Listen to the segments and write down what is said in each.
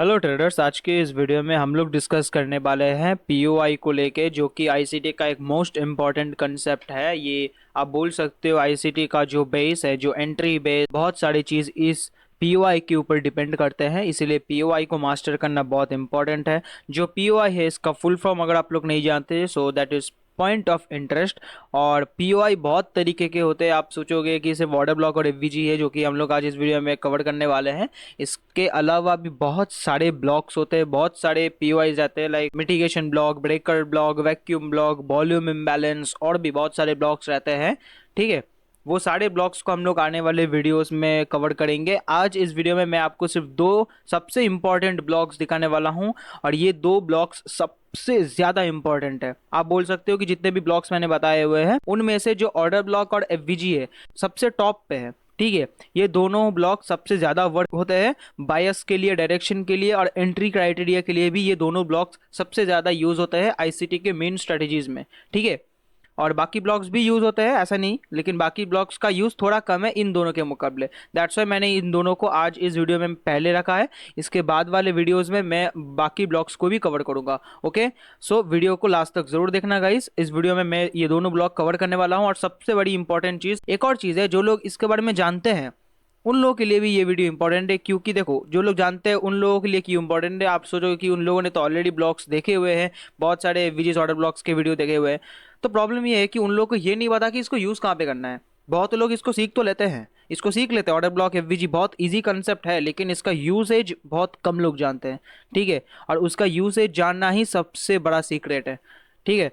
Hello traders, आज के इस वीडियो में हम लोग डिस्कस करने वाले हैं पीओआई को लेके, जो कि आईसीटी का एक मोस्ट इम्पॉर्टेंट कंसेप्ट है। ये आप बोल सकते हो आईसीटी का जो बेस है, जो एंट्री बेस, बहुत सारी चीज़ इस पीओआई के ऊपर डिपेंड करते हैं। इसीलिए पीओआई को मास्टर करना बहुत इंपॉर्टेंट है। जो पीओआई है, इसका फुल फॉर्म अगर आप लोग नहीं जानते, so that is point of interest. और पीओआई बहुत तरीके के होते हैं। आप सोचोगे कि सिर्फ ऑर्डर ब्लॉक और एफवीजी है, जो कि हम लोग आज इस वीडियो में कवर करने वाले हैं। इसके अलावा भी बहुत सारे ब्लॉक्स होते हैं, बहुत सारे पीओआईज आते हैं, like mitigation block, breaker block, vacuum block, volume imbalance, और भी बहुत सारे ब्लॉक्स रहते हैं। ठीक है, वो सारे ब्लॉक्स को हम लोग आने वाले वीडियोस में कवर करेंगे। आज इस वीडियो में मैं आपको सिर्फ दो सबसे इंपॉर्टेंट ब्लॉक्स दिखाने वाला हूं, और ये दो ब्लॉक्स सबसे ज्यादा इंपॉर्टेंट है। आप बोल सकते हो कि जितने भी ब्लॉक्स मैंने बताए हुए हैं, उनमें से जो ऑर्डर ब्लॉक और एफवीजी है, सबसे टॉप पे है। ठीक है, ये दोनों ब्लॉक सबसे ज़्यादा वर्क होते हैं बायस के लिए, डायरेक्शन के लिए, और एंट्री क्राइटेरिया के लिए भी। ये दोनों ब्लॉक्स सबसे ज़्यादा यूज़ होते हैं आईसीटी के मेन स्ट्रेटजीज में। ठीक है, और बाकी ब्लॉक्स भी यूज़ होते हैं, ऐसा नहीं, लेकिन बाकी ब्लॉक्स का यूज़ थोड़ा कम है इन दोनों के मुकाबले। दैट्स वाई मैंने इन दोनों को आज इस वीडियो में पहले रखा है। इसके बाद वाले वीडियोस में मैं बाकी ब्लॉक्स को भी कवर करूंगा। ओके, सो वीडियो को लास्ट तक जरूर देखना गाइस। इस वीडियो में मैं ये दोनों ब्लॉक कवर करने वाला हूँ। और सबसे बड़ी इंपॉर्टेंट चीज़, एक और चीज़ है, जो लोग इसके बारे में जानते हैं उन लोगों के लिए भी ये वीडियो इंपॉर्टेंट है। क्योंकि देखो, जो लोग जानते हैं उन लोगों के लिए क्यों इंपॉर्टेंट है, आप सोचो कि उन लोगों ने तो ऑलरेडी ब्लॉग्स देखे हुए हैं, बहुत सारे विजिस ऑर्डर ब्लॉग्स के वीडियो देखे हुए हैं। तो प्रॉब्लम ये है कि उन लोगों को ये नहीं पता कि इसको यूज़ कहाँ पे करना है। बहुत लोग इसको सीख तो लेते हैं, इसको सीख लेते हैं, ऑर्डर ब्लॉक एफवीजी बहुत इजी कंसेप्ट है, लेकिन इसका यूसेज बहुत कम लोग जानते हैं। ठीक है, और उसका यूसेज जानना ही सबसे बड़ा सीक्रेट है। ठीक है,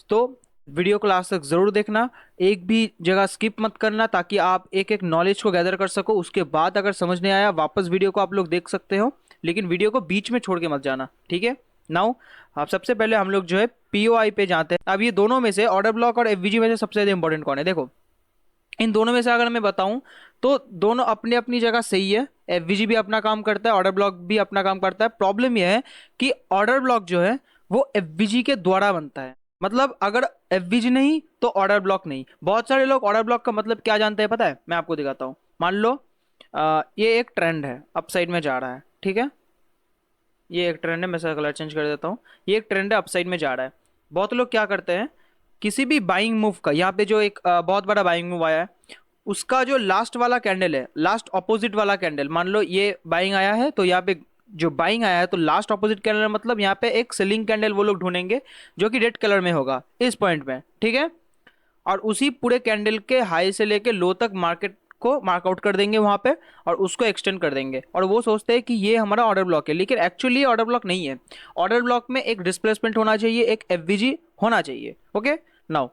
तो वीडियो को लास्ट तक जरूर देखना, एक भी जगह स्किप मत करना, ताकि आप एक एक नॉलेज को गैदर कर सको। उसके बाद अगर समझ नहीं आया, वापस वीडियो को आप लोग देख सकते हो, लेकिन वीडियो को बीच में छोड़ के मत जाना। ठीक है, नाउ अब सबसे पहले हम लोग जो है पीओआई पे जाते हैं। अब ये दोनों में से ऑर्डर ब्लॉक और एफवीजी में से सबसे ज्यादा इंपॉर्टेंट कौन है? देखो, इन दोनों में से अगर मैं बताऊं तो दोनों अपनी अपनी जगह सही है। एफवीजी भी अपना काम करता है, ऑर्डर ब्लॉक भी अपना काम करता है। प्रॉब्लम यह है कि ऑर्डर ब्लॉक जो है वो एफवीजी के द्वारा बनता है। मतलब अगर एफवीजी नहीं तो ऑर्डर ब्लॉक नहीं। बहुत सारे लोग ऑर्डर ब्लॉक का मतलब क्या जानते हैं पता है? मैं आपको दिखाता हूँ। मान लो ये एक ट्रेंड है, अप साइड में जा रहा है। ठीक है, ये एक ट्रेंड है, मैं इसका कलर चेंज कर देता हूँ। ये एक ट्रेंड है, अपसाइड में जा रहा है। बहुत लोग क्या करते हैं, किसी भी बाइंग मूव का, यहाँ पे जो एक बहुत बड़ा बाइंग मूव आया है, उसका जो लास्ट वाला कैंडल है, लास्ट ऑपोजिट वाला कैंडल, मान लो ये बाइंग आया है, तो यहाँ पे जो बाइंग आया है, तो लास्ट ऑपोजिट कैंडल मतलब यहाँ पे एक सेलिंग कैंडल वो लोग ढूंढेंगे, जो कि रेड कलर में होगा इस पॉइंट में। ठीक है, और उसी पूरे कैंडल के हाई से लेके लो तक मार्केट को मार्कआउट कर देंगे वहां पे, और उसको एक्सटेंड कर देंगे। और वो सोचते हैं कि ये हमारा ऑर्डर ब्लॉक है, लेकिन एक्चुअली ऑर्डर ब्लॉक नहीं है। ऑर्डर ब्लॉक में एक डिस्प्लेसमेंट होना चाहिए, एक एफवीजी होना चाहिए। ओके, नाउ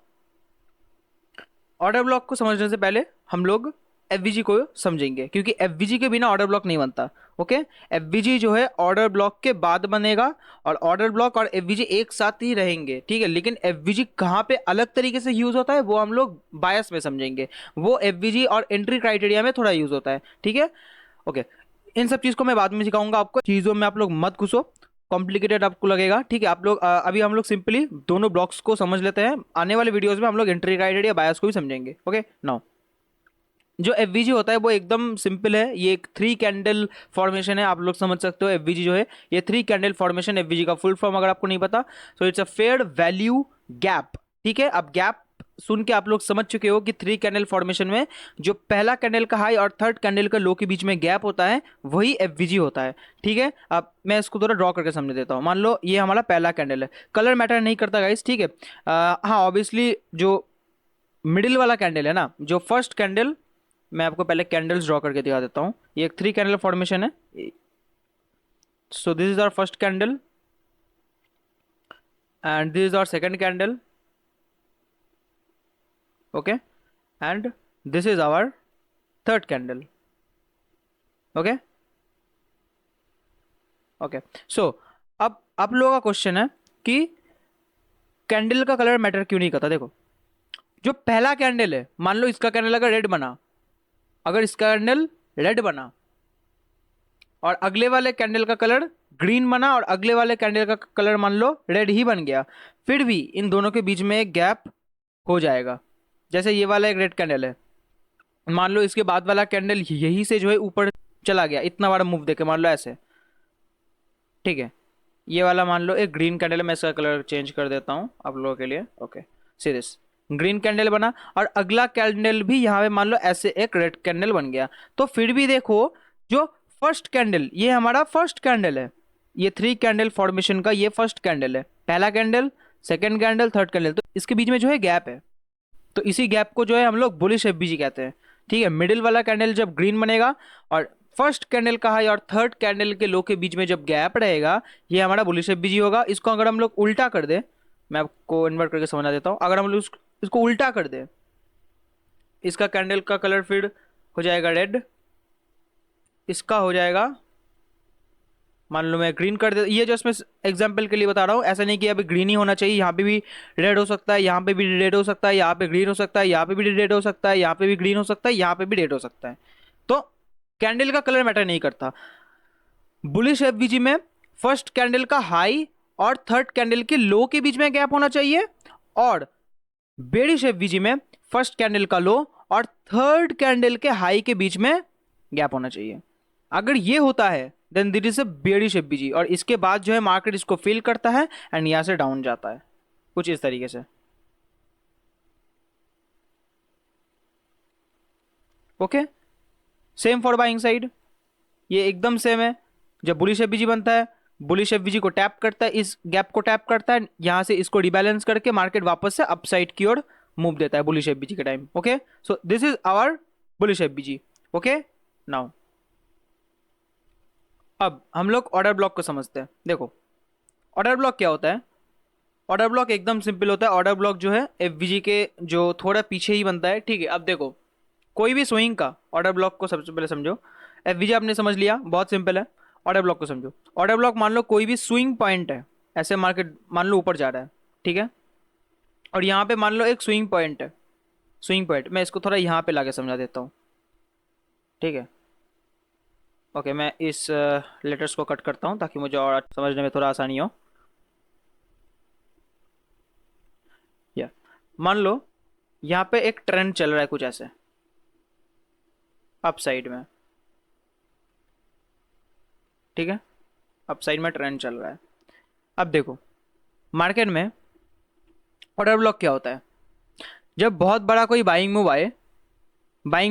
ऑर्डर ब्लॉक को समझने से पहले हम लोग एफवीजी को समझेंगे, क्योंकि एफवीजी के बिना ऑर्डर ब्लॉक नहीं बनता। ओके, एफवीजी जो है ऑर्डर ब्लॉक के बाद बनेगा, और ऑर्डर ब्लॉक और एफवीजी एक साथ ही रहेंगे। ठीक है, लेकिन एफवीजी कहाँ पे अलग तरीके से यूज होता है वो हम लोग बायस में समझेंगे। वो एफवीजी और एंट्री क्राइटेरिया में थोड़ा यूज होता है। ठीक है, ओके, इन सब चीज़ को मैं बाद में सिखाऊंगा आपको। चीज़ों में आप लोग मत घुसो, कॉम्प्लिकेटेड आपको लगेगा। ठीक है, आप लोग अभी हम लोग सिंपली दोनों ब्लॉक्स को समझ लेते हैं। आने वाले वीडियोस में हम लोग एंट्री क्राइटेरिया बायस को भी समझेंगे। ओके, नाउ जो एफवीजी होता है वो एकदम सिंपल है। ये एक थ्री कैंडल फॉर्मेशन है, आप लोग समझ सकते हो। एफवीजी जो है ये थ्री कैंडल फॉर्मेशन। एफवीजी का फुल फॉर्म अगर आपको नहीं पता, so it's a fair value gap. ठीक है, अब गैप सुन के आप लोग समझ चुके हो कि थ्री कैंडल फॉर्मेशन में जो पहला कैंडल का हाई और थर्ड कैंडल का लो के बीच में गैप होता है, वही एफवीजी होता है। ठीक है, अब मैं इसको थोड़ा ड्रॉ करके समझ देता हूँ। मान लो ये हमारा पहला कैंडल है, कलर मैटर नहीं करता गाइस। ठीक है, हाँ, ऑब्वियसली जो मिडिल वाला कैंडल है ना, जो फर्स्ट कैंडल, मैं आपको पहले कैंडल्स ड्रॉ करके दिखा देता हूँ। ये एक थ्री कैंडल फॉर्मेशन है। So this is our first candle, and this is our second candle. Okay, and this is our third candle. Okay, okay, so अब आप लोगों का क्वेश्चन है कि कैंडल का कलर मैटर क्यों नहीं करता। देखो, जो पहला कैंडल है, मान लो इसका कैंडल अगर रेड बना, अगर इसका कैंडल रेड बना और अगले वाले कैंडल का कलर ग्रीन बना, और अगले वाले कैंडल का कलर मान लो रेड ही बन गया, फिर भी इन दोनों के बीच में एक गैप हो जाएगा। जैसे ये वाला एक रेड कैंडल है, मान लो इसके बाद वाला कैंडल यही से जो है ऊपर चला गया, इतना बड़ा मूव देके, मान लो ऐसे, ठीक है, ये वाला मान लो एक ग्रीन कैंडल है, मैं इसका कलर चेंज कर देता हूँ आप लोगों के लिए। Okay, see this, green candle बना, और अगला कैंडल भी यहाँ पे मान लो ऐसे एक रेड कैंडल बन गया। तो फिर भी देखो, जो फर्स्ट कैंडल, ये हमारा फर्स्ट कैंडल है, ये 3 कैंडल फॉर्मेशन का ये फर्स्ट कैंडल है, पहला candle, second candle, third candle, तो इसके बीच में जो है गैप है, तो इसी गैप को जो है हम लोग बुलिश एफबीजी कहते हैं। ठीक है, मिडिल वाला कैंडल जब ग्रीन बनेगा और फर्स्ट कैंडल का हाई और थर्ड कैंडल के लो के बीच में जब गैप रहेगा, ये हमारा बुलिश एफबीजी होगा। इसको अगर हम लोग उल्टा कर दे, मैं आपको इन्वर्ट करके समझा देता हूँ, अगर हम लोग इसको उल्टा कर दे, इसका कैंडल का कलर फिर हो जाएगा रेड, इसका हो जाएगा, मान लो मैं ग्रीन कर दे, ये जस्ट मैं एग्जांपल के लिए बता रहा हूँ, ऐसा नहीं कि अभी ग्रीन ही होना चाहिए, यहाँ पे भी रेड हो सकता है, यहाँ पे भी रेड हो सकता है, यहाँ पे ग्रीन हो सकता है, यहाँ पे भी रेड हो सकता है, यहाँ पे भी ग्रीन हो सकता है, यहाँ पे भी रेड हो सकता है। तो कैंडल का कलर मैटर नहीं करता। बुलिश एफवीजी में फर्स्ट कैंडल का हाई और थर्ड कैंडल के लो के बीच में गैप होना चाहिए, और बेरिश एफवीजी में फर्स्ट कैंडल का लो और थर्ड कैंडल के हाई के बीच में गैप होना चाहिए। अगर ये होता है then that is a bearish FVG, और इसके बाद जो है मार्केट इसको फिल करता है एंड यहां से डाउन जाता है, कुछ इस तरीके से। Okay, same for buying side, ये एकदम सेम है। जब बुलिश एफवीजी बनता है, बुलिश एफवीजी को टैप करता है, इस गैप को टैप करता है, यहां से इसको रिबैलेंस करके मार्केट वापस से अपसाइड की ओर मूव देता है बुलिश एफवीजी के time. Okay, so this is our bullish FVG. Okay, now अब हम लोग ऑर्डर ब्लॉक को समझते हैं। देखो, ऑर्डर ब्लॉक क्या होता है? ऑर्डर ब्लॉक एकदम सिंपल होता है। ऑर्डर ब्लॉक जो है एफवीजी के जो थोड़ा पीछे ही बनता है। ठीक है, अब देखो, कोई भी स्विंग का ऑर्डर ब्लॉक को सबसे पहले समझो। एफवीजी आपने समझ लिया, बहुत सिंपल है। ऑर्डर ब्लॉक को समझो। ऑर्डर ब्लॉक मान लो कोई भी स्विंग पॉइंट है, ऐसे मार्केट मान लो ऊपर जा रहा है, ठीक है, और यहाँ पे मान लो एक स्विंग पॉइंट है। स्विंग पॉइंट, मैं इसको थोड़ा यहाँ पे लाके समझा देता हूँ। ठीक है, ओके, मैं इस लेटर्स को कट करता हूँ ताकि मुझे और समझने में थोड़ा आसानी हो। या मान लो यहाँ पे एक ट्रेंड चल रहा है कुछ ऐसे अप साइड में, ठीक है, अप साइड में ट्रेंड चल रहा है। अब देखो, मार्केट में ऑर्डर ब्लॉक क्या होता है? जब बहुत बड़ा कोई बाइंग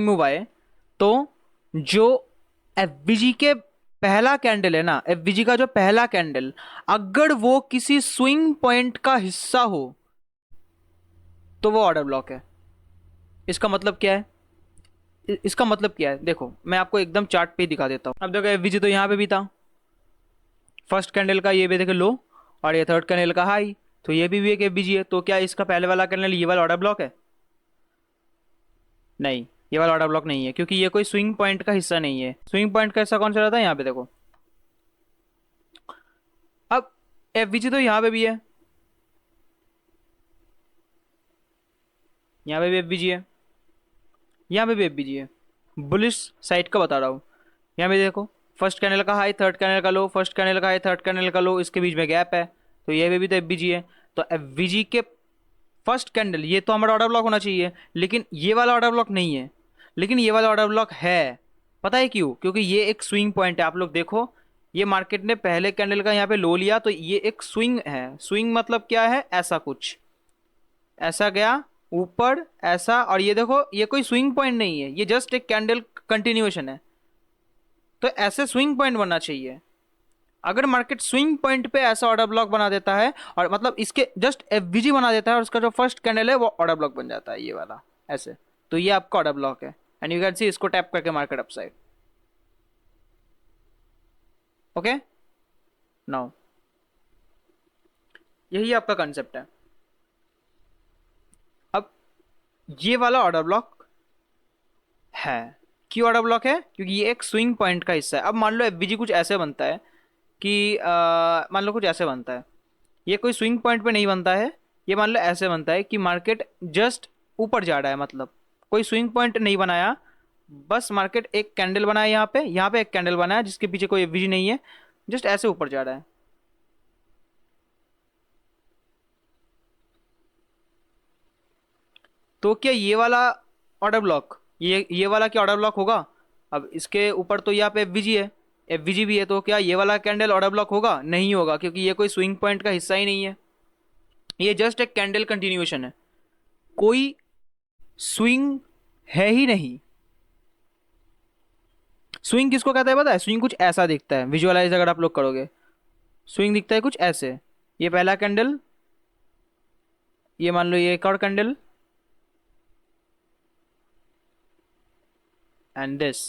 मूव आए तो जो एफवीजी के पहला कैंडल है ना, एफवीजी का जो पहला कैंडल, अगर वो किसी स्विंग पॉइंट का हिस्सा हो तो वो ऑर्डर ब्लॉक है। इसका मतलब क्या है? इसका मतलब क्या है, देखो मैं आपको एकदम चार्ट पे दिखा देता हूँ। अब देखो, एफवीजी तो यहाँ पे भी था, फर्स्ट कैंडल का ये भी देखो लो, और ये थर्ड कैंडल का हाई, तो ये भी एक एफवीजी है। तो क्या इसका पहले वाला कैंडल ये वाला ऑर्डर ब्लॉक है? नहीं, ये वाला ऑर्डर ब्लॉक नहीं है, क्योंकि ये कोई स्विंग पॉइंट का हिस्सा नहीं है। स्विंग पॉइंट का हिस्सा कौन सा रहता है? यहाँ पे देखो, अब एफवीजी तो यहाँ पे भी है, यहाँ पे भी एफवीजी है, यहाँ पे भी एफवीजी है। बुलिश साइड का बता रहा हूँ। यहाँ पे देखो, फर्स्ट कैंडल का हाई, थर्ड कैंडल का लो, फर्स्ट कैंडल का हाई, थर्ड कैंडल का लो, इसके बीच में गैप है, तो ये भी तो एफवीजी है। तो एफवीजी के फर्स्ट कैंडल, ये तो हमारा ऑर्डर ब्लॉक होना चाहिए, लेकिन ये वाला ऑर्डर ब्लॉक नहीं है। लेकिन ये वाला ऑर्डर ब्लॉक है, पता है क्यों? क्योंकि ये एक स्विंग पॉइंट है। आप लोग देखो, ये मार्केट ने पहले कैंडल का यहाँ पे लो लिया, तो ये एक स्विंग है। स्विंग मतलब क्या है? ऐसा कुछ, ऐसा गया ऊपर ऐसा, और ये देखो, ये कोई स्विंग पॉइंट नहीं है, ये जस्ट एक कैंडल कंटिन्यूएशन है। तो ऐसे स्विंग पॉइंट बनना चाहिए। अगर मार्केट स्विंग पॉइंट पे ऐसा ऑर्डर ब्लॉक बना देता है, और मतलब इसके जस्ट एफवीजी बना देता है, और उसका जो फर्स्ट कैंडल है वो ऑर्डर ब्लॉक बन जाता है, ये वाला ऐसे, तो ये आपका ऑर्डर ब्लॉक है। एंड यू कैन सी, इसको टैप करके मार्केट अपसाइड। ओके, नाउ यही आपका कंसेप्ट है। अब ये वाला ऑर्डर ब्लॉक है, क्यों ऑर्डर ब्लॉक है? क्योंकि ये एक स्विंग पॉइंट का हिस्सा है। अब मान लो एफवीजी कुछ ऐसे बनता है कि मान लो कुछ ऐसे बनता है, ये कोई स्विंग पॉइंट पे नहीं बनता है, ये मान लो ऐसे बनता है कि मार्केट जस्ट ऊपर जा रहा है, मतलब कोई स्विंग पॉइंट नहीं बनाया, बस मार्केट एक कैंडल बनाया, यहाँ पे एक कैंडल बनाया जिसके पीछे कोई एफवीजी नहीं है, जस्ट ऐसे ऊपर जा रहा है। तो क्या ये वाला ऑर्डर ब्लॉक, ये वाला क्या ऑर्डर ब्लॉक होगा? अब इसके ऊपर तो यहाँ पे एफवीजी है, एफवीजी भी है, तो क्या ये वाला कैंडल ऑर्डर ब्लॉक होगा? नहीं होगा, क्योंकि ये कोई स्विंग पॉइंट का हिस्सा ही नहीं है, ये जस्ट एक कैंडल कंटिन्यूएशन है, कोई स्विंग है ही नहीं। स्विंग किसको कहता है पता है? स्विंग कुछ ऐसा दिखता है, विजुअलाइज अगर आप लोग करोगे, स्विंग दिखता है कुछ ऐसे। ये पहला कैंडल, ये मान लो ये एक और कैंडल, एंड दिस।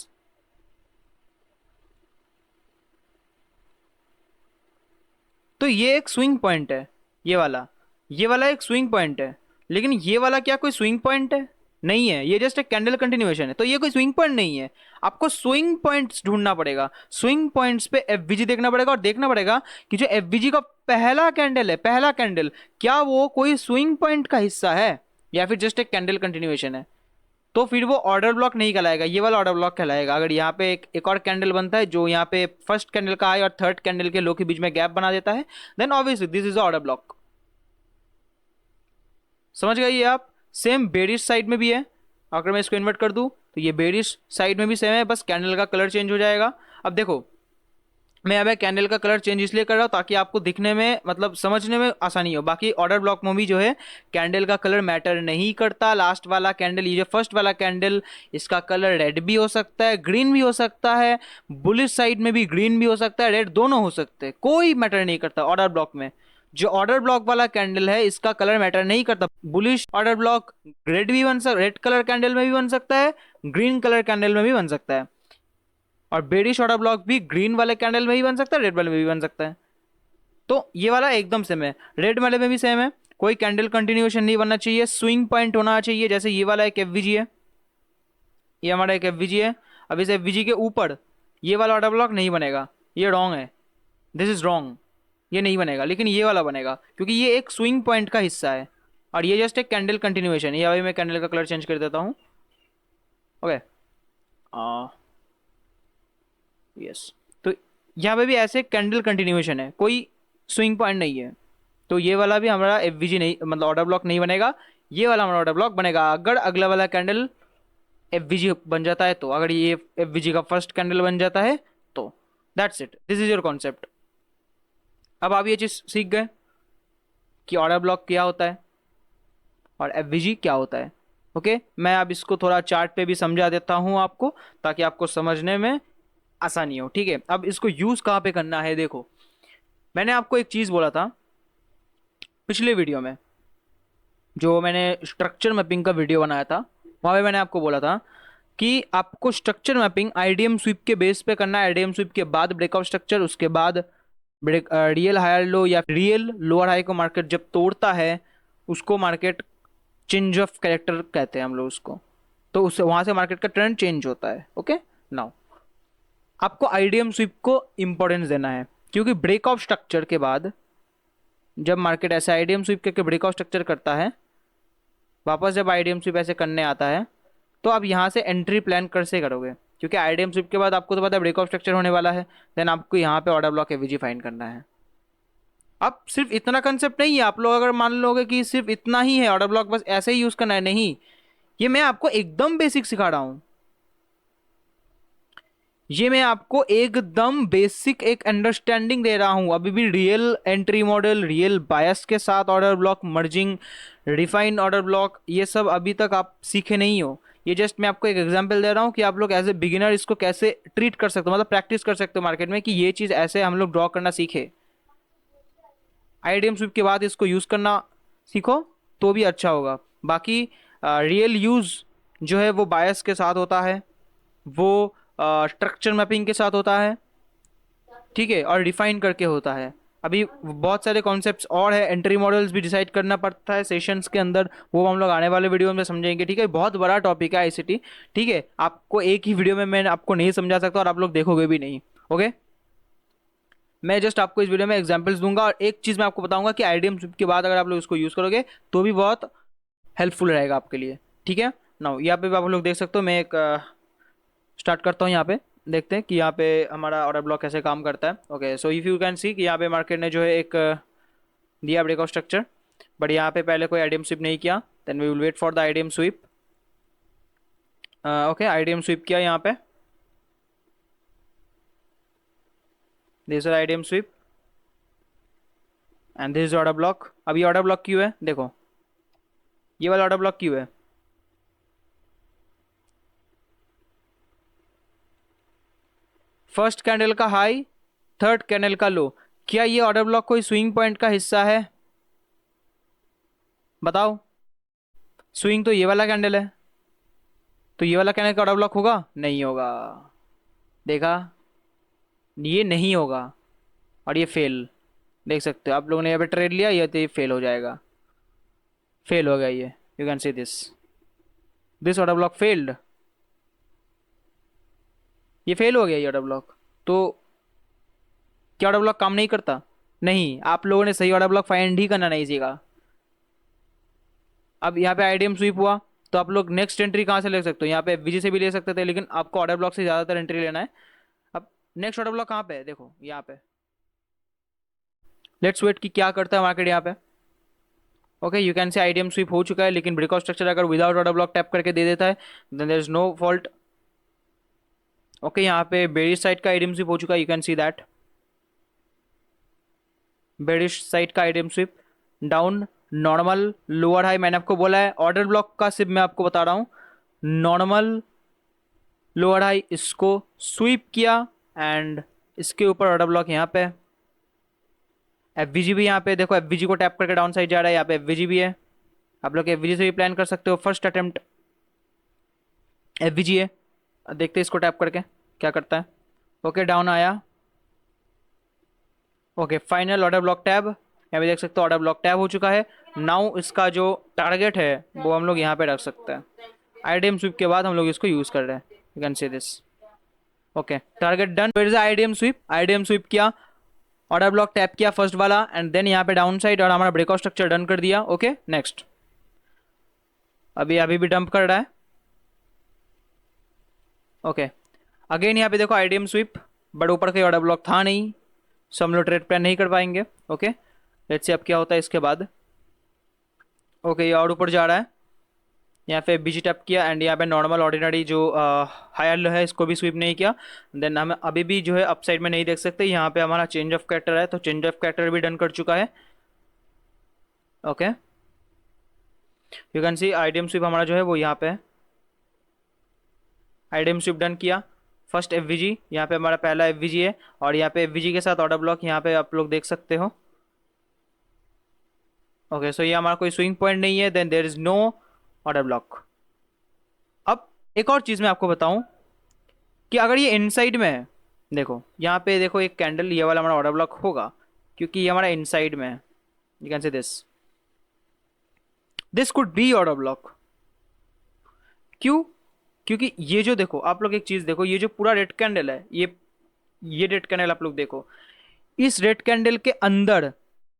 तो ये एक स्विंग पॉइंट है, ये वाला एक स्विंग पॉइंट है, लेकिन ये वाला क्या कोई स्विंग पॉइंट है? नहीं है, ये जस्ट एक कैंडल कंटिन्यूएशन है, तो ये कोई स्विंग पॉइंट नहीं है। आपको स्विंग पॉइंट्स ढूंढना पड़ेगा, स्विंग पॉइंट्स पे एफवीजी देखना पड़ेगा, और देखना पड़ेगा कि जो एफवीजी का पहला कैंडल है, पहला कैंडल, क्या वो कोई स्विंग पॉइंट का हिस्सा है या फिर जस्ट एक कैंडल कंटिन्यूएशन है। तो फिर वो ऑर्डर ब्लॉक नहीं कहलाएगा, ये वाला ऑर्डर ब्लॉक कहलाएगा। अगर यहाँ पे एक और कैंडल बनता है जो यहाँ पे फर्स्ट कैंडल का हाई और थर्ड कैंडल के लो के बीच में गैप बना देता है, then obviously this is order block. समझ गए ये आप? सेम बेरिश साइड में भी है, अगर मैं इसको इन्वर्ट कर दूं तो ये बेरिश साइड में भी सेम है, बस कैंडल का कलर चेंज हो जाएगा। अब देखो, मैं यहाँ पे कैंडल का कलर चेंज इसलिए कर रहा हूँ ताकि आपको दिखने में, मतलब समझने में आसानी हो। बाकी ऑर्डर ब्लॉक में भी जो है कैंडल का कलर मैटर नहीं करता। लास्ट वाला कैंडल, ये जो फर्स्ट वाला कैंडल, इसका कलर रेड भी हो सकता है, ग्रीन भी हो सकता है, बुलिश साइड में भी ग्रीन भी हो सकता है, रेड, दोनों हो सकते हैं, कोई मैटर नहीं करता ऑर्डर ब्लॉक में। जो ऑर्डर ब्लॉक वाला कैंडल है इसका कलर मैटर नहीं करता। बुलिश ऑर्डर ब्लॉक रेड भी बन सकता, रेड कलर कैंडल में भी बन सकता है, ग्रीन कलर कैंडल में भी बन सकता है, और बेरिश ऑर्डर ब्लॉक भी ग्रीन वाले कैंडल में भी बन सकता है, रेड वाले में भी बन सकता है। तो ये वाला एकदम सेम है, रेड वाले में भी सेम है, कोई कैंडल कंटिन्यूएशन नहीं बनना चाहिए, स्विंग पॉइंट होना चाहिए। जैसे ये वाला एक एफवीजी है, ये हमारा एक एफवीजी है, अब इस एफवीजी के ऊपर ये वाला ऑर्डर ब्लॉक नहीं बनेगा, ये रॉन्ग है, दिस इज रॉन्ग, ये नहीं बनेगा, लेकिन ये वाला बनेगा क्योंकि ये एक स्विंग पॉइंट का हिस्सा है, और ये जस्ट एक कैंडल कंटिन्यूएशन है। ये अभी मैं कैंडल का कलर चेंज कर देता हूँ। Okay, yes. तो यहाँ पे भी ऐसे कैंडल कंटिन्यूएशन है, कोई स्विंग पॉइंट नहीं है, तो ये वाला भी हमारा एफवीजी नहीं, मतलब ऑर्डर ब्लॉक नहीं बनेगा। ये वाला हमारा ऑर्डर ब्लॉक बनेगा अगर अगला वाला कैंडल एफवीजी बन जाता है, तो अगर ये एफवीजी का फर्स्ट कैंडल बन जाता है तो that's it, this is your concept. अब आप ये चीज़ सीख गए कि ऑर्डर ब्लॉक क्या होता है और एफवीजी क्या होता है। ओके, मैं अब इसको थोड़ा चार्ट पे भी समझा देता हूँ आपको, ताकि आपको समझने में आसानी हो। ठीक है, अब इसको यूज़ कहाँ पे करना है, देखो मैंने आपको एक चीज़ बोला था पिछले वीडियो में, जो मैंने स्ट्रक्चर मैपिंग का वीडियो बनाया था, वहाँ पे मैंने आपको बोला था कि आपको स्ट्रक्चर मैपिंग आईडीएम स्वीप के बेस पे करना है, आईडीएम स्वीप के बाद ब्रेकआउट स्ट्रक्चर, उसके बाद ब्रेक रियल हायर लो या रियल लोअर हाई को मार्केट जब तोड़ता है उसको मार्केट चेंज ऑफ कैरेक्टर कहते हैं हम लोग उसको, तो उससे वहाँ से मार्केट का ट्रेंड चेंज होता है। ओके, नाउ आपको आईडीएम स्वीप को इंपॉर्टेंस देना है, क्योंकि ब्रेकआउट स्ट्रक्चर के बाद जब मार्केट ऐसे आईडीएम स्वीप करके ब्रेकआउट स्ट्रक्चर करता है, वापस जब आईडीएम स्वीप ऐसे करने आता है, तो आप यहाँ से एंट्री प्लान कैसे करोगे, क्योंकि आईडीएम स्वीप के बाद आपको तो पता है ब्रेकआउट स्ट्रक्चर होने वाला है, देन आपको यहाँ पे ऑर्डर ब्लॉक एवीजी फाइंड करना है। अब सिर्फ इतना कंसेप्ट नहीं है, आप लोग अगर मान लोगे कि सिर्फ इतना ही है ऑर्डर ब्लॉक बस ऐसे ही यूज करना है, नहीं, ये मैं आपको एकदम बेसिक सिखा रहा हूं, ये मैं आपको एकदम बेसिक एक अंडरस्टैंडिंग दे रहा हूं। अभी भी रियल एंट्री मॉडल, रियल बायस के साथ order block, merging, refined order block, ये सब अभी तक आप सीखे नहीं हो। ये जस्ट मैं आपको एक एग्जांपल दे रहा हूँ कि आप लोग एज ए बिगिनर इसको कैसे ट्रीट कर सकते हो, मतलब प्रैक्टिस कर सकते हो मार्केट में, कि ये चीज़ ऐसे हम लोग ड्रॉ करना सीखे। आईडीएम स्वीप के बाद इसको यूज़ करना सीखो तो भी अच्छा होगा। बाकी रियल यूज़ जो है वो बायस के साथ होता है, वो स्ट्रक्चर मैपिंग के साथ होता है, ठीक है, और डिफाइन करके होता है। अभी बहुत सारे कॉन्सेप्ट्स और है, एंट्री मॉडल्स भी डिसाइड करना पड़ता है सेशंस के अंदर, वो हम लोग आने वाले वीडियो में समझेंगे। ठीक है, बहुत बड़ा टॉपिक है आईसीटी, ठीक है, आपको एक ही वीडियो में मैं आपको नहीं समझा सकता और आप लोग देखोगे भी नहीं। ओके, मैं जस्ट आपको इस वीडियो में एग्जांपल्स दूंगा, और एक चीज़ मैं आपको बताऊंगा कि आईडीएम स्वीप के बाद अगर आप लोग इसको यूज़ करोगे तो भी बहुत हेल्पफुल रहेगा आपके लिए। ठीक है, नाउ यहाँ पे आप लोग देख सकते हो, मैं एक स्टार्ट करता हूँ। यहाँ पे देखते हैं कि यहाँ पे हमारा ऑर्डर ब्लॉक कैसे काम करता है। Okay, so if you can सी कि यहाँ पे मार्केट ने जो है एक दिया ब्रेकआउट स्ट्रक्चर, बट यहाँ पे पहले कोई आईडीएम स्वीप नहीं किया, then we will wait for the IDM sweep. Okay, IDM sweep किया यहाँ पे, this is IDM sweep and this is order block. अब ये ऑर्डर ब्लॉक क्यों है, देखो ये वाला ऑर्डर ब्लॉक क्यों है। फर्स्ट कैंडल का हाई, थर्ड कैंडल का लो, क्या ये ऑर्डर ब्लॉक कोई स्विंग पॉइंट का हिस्सा है, बताओ। स्विंग तो ये वाला कैंडल है, तो ये वाला कैंडल का ऑर्डर ब्लॉक होगा, नहीं होगा। देखा, ये नहीं होगा। और ये फेल, देख सकते हो आप लोगों ने यहाँ पे ट्रेड लिया, ये तो ये फेल हो जाएगा, फेल हो गया ये। You can see this, this order block failed, ये फेल हो गया ये ऑर्डर ब्लॉक। तो क्या ऑर्डर ब्लॉक काम नहीं करता, नहीं, आप लोगों ने सही ऑर्डर ब्लॉक फाइंड ही करना नहीं सीखा। अब यहाँ पे आईडीएम स्वीप हुआ, तो आप लोग नेक्स्ट एंट्री कहाँ से ले सकते हो, यहाँ पे एफवीजी से भी ले सकते थे, लेकिन आपको ऑर्डर ब्लॉक से ज़्यादातर एंट्री लेना है। अब नेक्स्ट ऑर्डर ब्लॉक कहाँ पे है, देखो यहाँ पे। लेट्स वेट कि क्या करता है मार्केट यहाँ पे। Okay, you can say IDM sweep हो चुका है, लेकिन ब्रेकआउट स्ट्रक्चर अगर विदाउट ऑर्डर ब्लॉक टैप करके दे देता है then there is no fault. Okay, यहाँ पे बेरिश साइड का आईडीएम स्वीप हो चुका है, you can see that. Bearish side का IDM sweep down, normal lower high, मैंने आपको बोला है ऑर्डर ब्लॉक का सिर्फ मैं आपको बता रहा हूँ। नॉर्मल लोअर हाई इसको स्वीप किया एंड इसके ऊपर ऑर्डर ब्लॉक यहाँ पे। एफवीजी भी यहाँ पे देखो, एफवीजी को टैप करके डाउन साइड जा रहा है, यहाँ पे एफवीजी भी है, आप लोग एफवीजी से भी प्लान कर सकते हो। फर्स्ट अटेम्प्ट एफवीजी है, देखते हैं इसको टैप करके क्या करता है। ओके, डाउन आया। Okay, final order block tab, यहाँ पे देख सकते हो ऑर्डर ब्लॉक टैब हो चुका है। नाउ इसका जो टारगेट है वो हम लोग यहाँ पे रख सकते हैं। आईडीएम स्वीप के बाद हम लोग इसको यूज कर रहे हैं, you can see this. Okay, target done. फिर से आईडीएम स्वीप, आईडीएम स्वीप किया, ऑर्डर ब्लॉक टैप किया फर्स्ट वाला एंड देन यहाँ पे डाउन साइड और हमारा ब्रेकआउट स्ट्रक्चर डन कर दिया। ओके, नेक्स्ट अभी अभी भी डंप कर रहा है। ओके, अगेन यहाँ पे देखो आईडीएम स्वीप, बट ऊपर का ऑर्डर ब्लॉक था नहीं, सो हम लोग ट्रेड प्लान नहीं कर पाएंगे। ओके, लेट्स सी अब क्या होता है इसके बाद। ओके, ये और ऊपर जा रहा है, यहाँ पे बीजी टैप किया एंड यहाँ पे नॉर्मल ऑर्डिनरी जो हायर लो है इसको भी स्वीप नहीं किया। देन हम अभी भी जो है अपसाइड में नहीं देख सकते, यहाँ पे हमारा चेंज ऑफ कैरेक्टर है, तो चेंज ऑफ कैरेक्टर भी डन कर चुका है। Okay, you can see IDM sweep हमारा जो है वो यहाँ पे है, आईडीएम स्वीप डन किया। फर्स्ट एफवीजी, यहाँ पे हमारा पहला एफवीजी है और यहाँ पे एफवीजी के साथ ऑर्डर ब्लॉक यहाँ पे आप लोग देख सकते हो। ओके, सो ये हमारा कोई स्विंग पॉइंट नहीं है, then there is no order block. अब एक और चीज़ मैं आपको बताऊं कि अगर ये इनसाइड में है, देखो यहाँ पे देखो एक कैंडल, ये वाला हमारा ऑर्डर ब्लॉक होगा क्योंकि ये हमारा इनसाइड में है। यू कैन से this, this could be order block. क्यों, क्योंकि ये जो देखो आप लोग एक चीज देखो, ये जो पूरा रेड कैंडल है, ये रेड कैंडल आप लोग देखो, इस रेड कैंडल के अंदर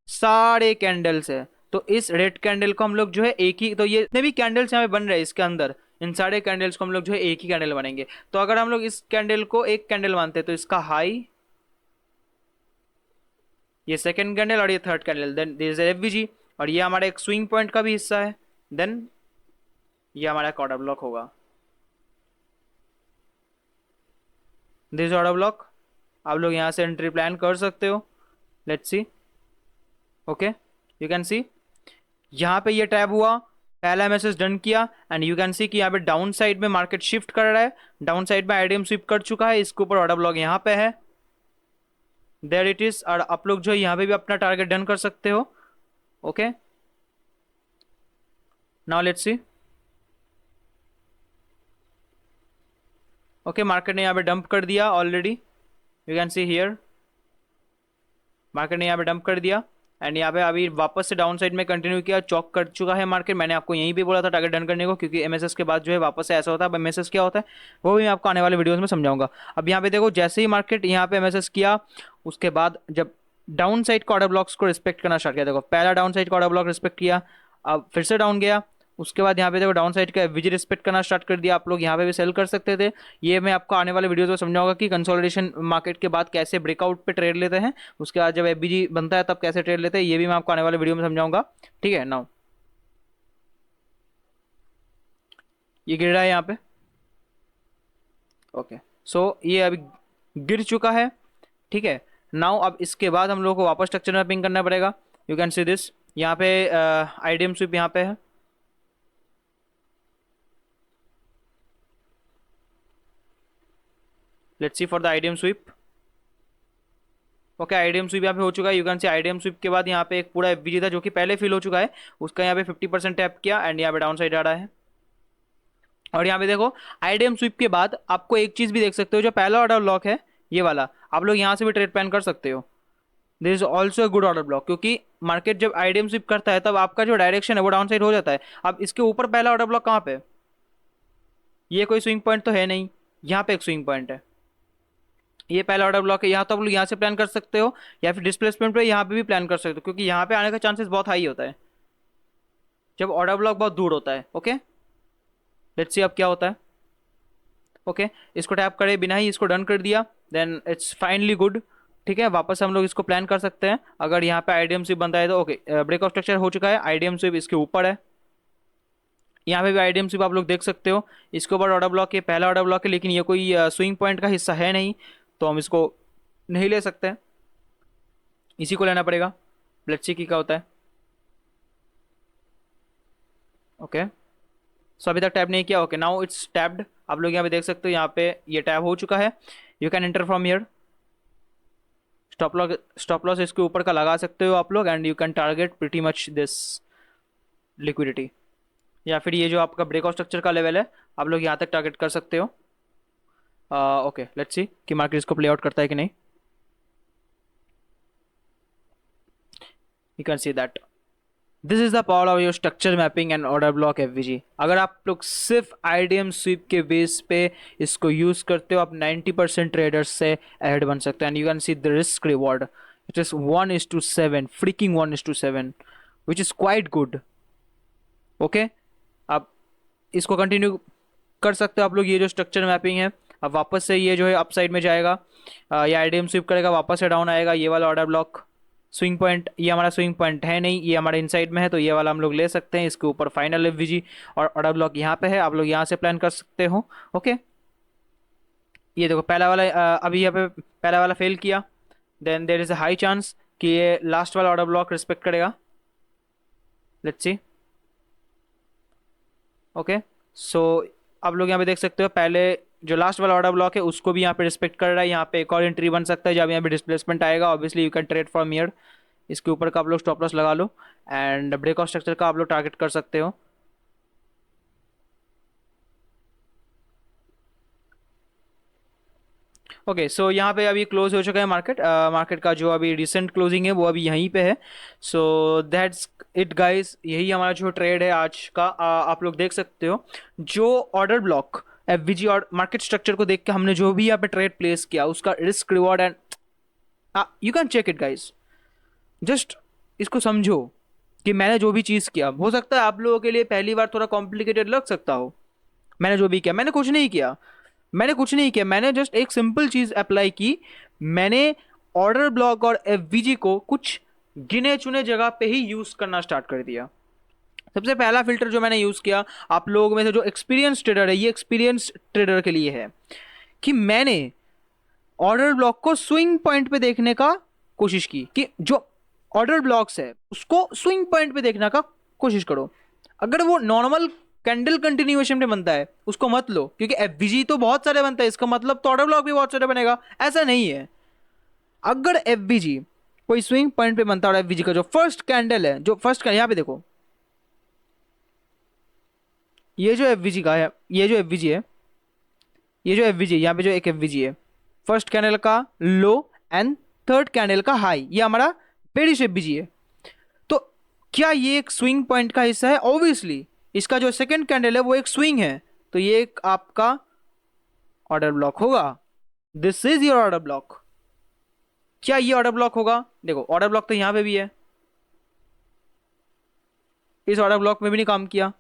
सारे कैंडल्स है, तो इस रेड कैंडल को हम लोग जो है एक ही, तो ये जितने भी कैंडल्स यहाँ पे बन रहे हैं इसके अंदर, इन सारे कैंडल्स को हम लोग जो है एक ही कैंडल बनेंगे। तो अगर हम लोग इस कैंडल को एक कैंडल मानते हैं तो इसका हाई, ये सेकंड कैंडल और ये third candle, then this is FVG, और ये हमारा एक स्विंग पॉइंट का भी हिस्सा है, देन ये हमारा एक ऑर्डर ब्लॉक होगा। दिस ऑर्डर ब्लॉक, आप लोग यहाँ से एंट्री प्लान कर सकते हो। Let's see. Okay, you can सी यहाँ पे ये टैब हुआ, पहला मैसेज डन किया एंड यू कैन सी कि यहाँ पे डाउन साइड में मार्केट शिफ्ट कर रहा है, डाउन साइड में आईडीएम स्वीप कर चुका है, इसके ऊपर ऑर्डर ब्लॉक यहाँ पे है, देयर इट इज। और आप लोग जो है यहाँ पे भी अपना टारगेट डन कर सकते हो। Okay, now let's see. Okay, market ने यहाँ पे डंप कर दिया already, you can see here, market ने यहाँ पे डंप कर दिया एंड यहाँ पे अभी वापस से डाउन साइड में कंटिन्यू किया, चॉक कर चुका है मार्केट। मैंने आपको यहीं पे बोला था टारगेट डन करने को, क्योंकि एमएसएस के बाद जो है वापस से ऐसा होता है। अब एमएसएस क्या होता है वो भी मैं आपको आने वाले वीडियोस में समझाऊंगा। अब यहाँ पे देखो, जैसे ही मार्केट यहाँ पे एमएसएस किया, उसके बाद जब डाउन साइड का ऑर्डर ब्लॉक्स को रिस्पेक्ट करना स्टार्ट किया, देखो पहला डाउन साइड का ऑर्डर ब्लॉक रिस्पेक्ट किया, अब फिर से डाउन गया, उसके बाद यहाँ पे देखो डाउन साइड का एफवीजी रिस्पेक्ट करना स्टार्ट कर दिया। आप लोग यहाँ पे भी सेल कर सकते थे, ये मैं आपको आने वाले वीडियोस में समझाऊंगा कि कंसोलिडेशन मार्केट के बाद कैसे ब्रेकआउट पे ट्रेड लेते हैं, उसके बाद जब एफवीजी बनता है तब कैसे ट्रेड लेते हैं, ये भी मैं आपको आने वाले वीडियो में समझाऊंगा। ठीक है, नाउ ये गिर रहा है यहाँ पे। ओके, सो ये अभी गिर चुका है, ठीक है। नाउ अब इसके बाद हम लोग को वापस स्ट्रक्चर मैपिंग करना पड़ेगा। यू कैन सी दिस, यहाँ पे आईडीएम स्वीप यहाँ पे है। Let's see for the IDM sweep. Okay, IDM sweep यहाँ पे हो चुका है। You can see IDM sweep के बाद यहाँ पे एक पूरा एफबीजी था जो कि पहले फिल हो चुका है, उसका यहाँ पे 50% टैप किया एंड यहाँ पे डाउन साइड आ रहा है। और यहाँ पे देखो आईडीएम स्वीप के बाद आपको एक चीज भी देख सकते हो, जो पहला ऑर्डर ब्लॉक है ये वाला, आप लोग यहाँ से भी ट्रेड प्लान कर सकते हो। This is also good order block, क्योंकि मार्केट जब आईडीएम स्वीप करता है तब आपका जो डायरेक्शन है वो डाउन साइड हो जाता है। अब इसके ऊपर पहला ऑर्डर ब्लॉक कहाँ पे है? ये कोई स्विंग पॉइंट तो है नहीं, यहाँ पे एक स्विंग पॉइंट है, ये पहला ऑर्डर ब्लॉक है। यहाँ तो आप लोग यहाँ से प्लान कर सकते हो या फिर डिस्प्लेसमेंट पे यहाँ पे भी प्लान कर सकते हो, क्योंकि यहाँ पे आने का चांसेस बहुत हाई होता है जब ऑर्डर ब्लॉक बहुत दूर होता है। ओके, लेट्स सी अब क्या होता है। ओके, इसको टैप करे बिना ही इसको डन कर दिया, देन इट्स फाइनली गुड। ठीक है, वापस हम लोग इसको प्लान कर सकते हैं अगर यहाँ पे आईडीएम स्वीप बनता है तो। ओके, ब्रेक ऑफ स्ट्रक्चर हो चुका है, आईडीएम स्वीप इसके ऊपर है, यहाँ पे भी आईडीएम स्वीप आप लोग देख सकते हो। इसके ऊपर ऑर्डर ब्लॉक है, पहला ऑर्डर ब्लॉक है, लेकिन ये कोई स्विंग पॉइंट का हिस्सा है नहीं, तो हम इसको नहीं ले सकते, इसी को लेना पड़ेगा। लेट्स सी क्या होता है। ओके, सो अभी तक टैप नहीं किया। ओके, नाउ इट्स टैप्ड, आप लोग यहाँ पे देख सकते हो, यहाँ पे ये टैप हो चुका है। You can enter from here. Stop loss इसके ऊपर का लगा सकते हो आप लोग, and you can target pretty much this liquidity, या फिर ये जो आपका ब्रेकआउट स्ट्रक्चर का लेवल है आप लोग यहाँ तक टारगेट कर सकते हो। ओके, लेट्स सी कि मार्केट इसको प्ले आउट करता है कि नहीं। You can see that this is the power of your structure mapping and order block FVG. अगर आप लोग सिर्फ आईडीएम स्वीप के बेस पे इसको यूज करते हो, आप 90% ट्रेडर्स से अहेड बन सकते हैं। And you can see the risk reward, it is 1:7, freaking 1:7, which is quite good. Okay, आप इसको कंटिन्यू कर सकते हो आप लोग। ये जो स्ट्रक्चर मैपिंग है, अब वापस से ये जो है अपसाइड में जाएगा, ये आईडीएम स्वीप करेगा, वापस से डाउन आएगा। ये वाला ऑर्डर ब्लॉक स्विंग पॉइंट, ये हमारा स्विंग पॉइंट है नहीं, ये हमारे इनसाइड में है, तो ये वाला हम लोग ले सकते हैं। इसके ऊपर फाइनल एफवीजी और ऑर्डर ब्लॉक यहाँ पे है, आप लोग यहाँ से प्लान कर सकते हो। ओके, ये देखो पहला वाला अभी यहाँ पे पहला वाला फेल किया, then there is a high chance कि ये लास्ट वाला ऑर्डर ब्लॉक रिस्पेक्ट करेगा। Let's see. ओके, सो आप लोग यहाँ पे देख सकते हो, पहले जो लास्ट वाला ऑर्डर ब्लॉक है उसको भी यहाँ पे रिस्पेक्ट कर रहा है। यहाँ पे एक और एंट्री बन सकता है जब यहाँ पे डिस्प्लेसमेंट आएगा। Obviously you can trade from here, इसके ऊपर का आप लोग स्टॉप लॉस लगा लो, एंड ब्रेक ऑफ स्ट्रक्चर का आप लोग टारगेट कर सकते हो। ओके, सो यहाँ पे अभी क्लोज हो चुका है मार्केट। मार्केट का जो अभी रिसेंट क्लोजिंग है वो अभी यहीं पे है। सो दैट्स इट गाइस, यही हमारा जो ट्रेड है आज का। आप लोग देख सकते हो जो ऑर्डर ब्लॉक एफवीजी और मार्केट स्ट्रक्चर को देख के हमने जो भी यहाँ पे ट्रेड प्लेस किया, उसका risk reward and you can check it guys. Just इसको समझो कि मैंने जो भी चीज़ किया, हो सकता है आप लोगों के लिए पहली बार थोड़ा कॉम्प्लिकेटेड लग सकता हो। मैंने जो भी किया, मैंने कुछ नहीं किया, मैंने जस्ट एक सिंपल चीज़ अप्लाई की। मैंने ऑर्डर ब्लॉक और एफवीजी को कुछ गिने चुने जगह पे ही यूज़ करना स्टार्ट कर दिया। सबसे पहला फिल्टर जो मैंने यूज़ किया, आप लोगों में से जो एक्सपीरियंस ट्रेडर है, ये एक्सपीरियंस ट्रेडर के लिए है कि मैंने ऑर्डर ब्लॉक को स्विंग पॉइंट पे देखने का कोशिश की, कि जो ऑर्डर ब्लॉक्स है उसको स्विंग पॉइंट पे देखने का कोशिश करो। अगर वो नॉर्मल कैंडल कंटिन्यूएशन पे बनता है उसको मत लो, क्योंकि एफवीजी तो बहुत सारे बनता है, इसका मतलब तो ऑर्डर ब्लॉक भी बहुत सारे बनेगा, ऐसा नहीं है। अगर एफवीजी कोई स्विंग पॉइंट पे बनता है और एफवीजी का जो फर्स्ट कैंडल है, जो फर्स्ट यहाँ पे देखो, ये जो एफवीजी का है, ये जो एफवीजी है, ये जो एफवीजी यहाँ पे जो एक एफवीजी है, फर्स्ट कैंडल का लो एंड थर्ड कैंडल का हाई, ये हमारा बेरिश एफवीजी है। तो क्या ये एक स्विंग पॉइंट का हिस्सा है? ऑब्वियसली इसका जो सेकंड कैंडल है वो एक स्विंग है, तो ये एक आपका ऑर्डर ब्लॉक होगा। This is your order block. क्या ये ऑर्डर ब्लॉक होगा? देखो ऑर्डर ब्लॉक तो यहां पे भी है, इस ऑर्डर ब्लॉक में भी नहीं काम किया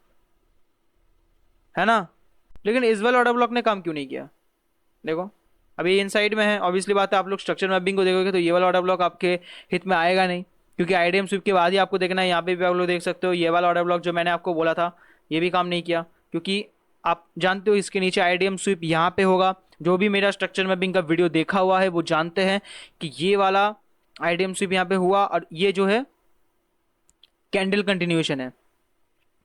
है ना, लेकिन इस वाले ऑर्डर ब्लॉक ने काम क्यों नहीं किया? देखो अभी इनसाइड में है, ऑब्वियसली बात है। आप लोग स्ट्रक्चर मैपिंग को देखोगे तो ये वाला ऑर्डर ब्लॉक आपके हित में आएगा नहीं, क्योंकि आईडीएम स्वीप के बाद ही आपको देखना है। यहाँ पे भी आप लोग देख सकते हो ये वाला ऑर्डर ब्लॉक जो मैंने आपको बोला था, ये भी काम नहीं किया, क्योंकि आप जानते हो इसके नीचे आईडीएम स्वीप यहाँ पे होगा जो भी मेरा स्ट्रक्चर मैपिंग का वीडियो देखा हुआ है वो जानते हैं कि ये वाला आइडियम स्वीप यहाँ पे हुआ और ये जो है कैंडल कंटिन्यूएशन है,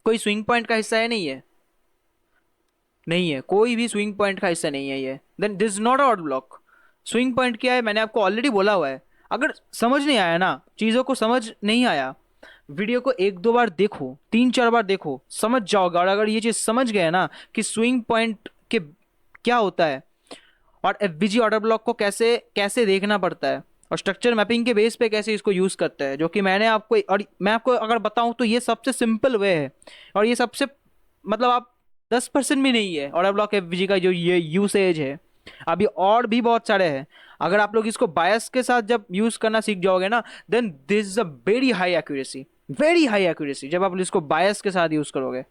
कोई स्विंग पॉइंट का हिस्सा है नहीं है, नहीं है, कोई भी स्विंग पॉइंट का हिस्सा नहीं है ये, then this is not a order block. Swing point क्या है मैंने आपको ऑलरेडी बोला हुआ है। अगर समझ नहीं आया ना, चीज़ों को समझ नहीं आया, वीडियो को एक दो बार देखो, तीन चार बार देखो, समझ जाओगे। और अगर ये चीज़ समझ गए ना कि स्विंग पॉइंट के क्या होता है और एफवीजी ऑर्डर ब्लॉक को कैसे कैसे देखना पड़ता है और स्ट्रक्चर मैपिंग के बेस पे कैसे इसको यूज़ करते हैं, जो कि मैंने आपको, और मैं आपको अगर बताऊं तो ये सबसे सिंपल वे है और ये सबसे, मतलब आप 10% भी नहीं है ऑर्डर ब्लॉक एफवीजी का जो ये यूसेज है। अभी और भी बहुत सारे हैं। अगर आप लोग इसको बायस के साथ जब यूज़ करना सीख जाओगे ना, then this is a very high accuracy, very high accuracy जब आप इसको बायस के साथ यूज़ करोगे।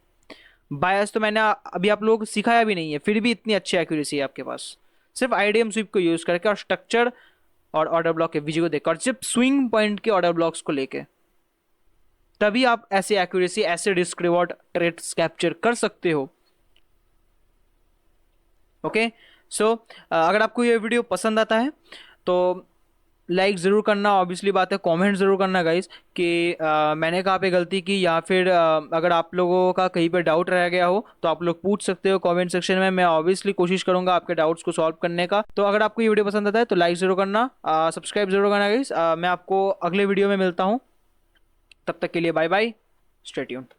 बायस तो मैंने अभी आप लोगों को सिखाया भी नहीं है, फिर भी इतनी अच्छी एक्यूरेसी है आपके पास, सिर्फ आईडीएम स्वीप को यूज करके और स्ट्रक्चर और ऑर्डर ब्लॉक के वीजी को देखकर और सिर्फ स्विंग पॉइंट के ऑर्डर ब्लॉक्स को लेके, तभी आप ऐसी एक्यूरेसी, ऐसे रिस्क रिवॉर्ड ट्रेड्स कैप्चर कर सकते हो। ओके सो अगर आपको ये वीडियो पसंद आता है तो लाइक ज़रूर करना, ऑब्वियसली बात है, कमेंट ज़रूर करना गाइस कि मैंने कहाँ पे गलती की, या फिर अगर आप लोगों का कहीं पे डाउट रह गया हो तो आप लोग पूछ सकते हो कमेंट सेक्शन में। मैं ऑब्वियसली कोशिश करूंगा आपके डाउट्स को सॉल्व करने का। तो अगर आपको ये वीडियो पसंद आता है तो लाइक ज़रूर करना, सब्सक्राइब ज़रूर करना गाइस। मैं आपको अगले वीडियो में मिलता हूँ, तब तक के लिए बाय बाय, स्टे ट्यून्ड।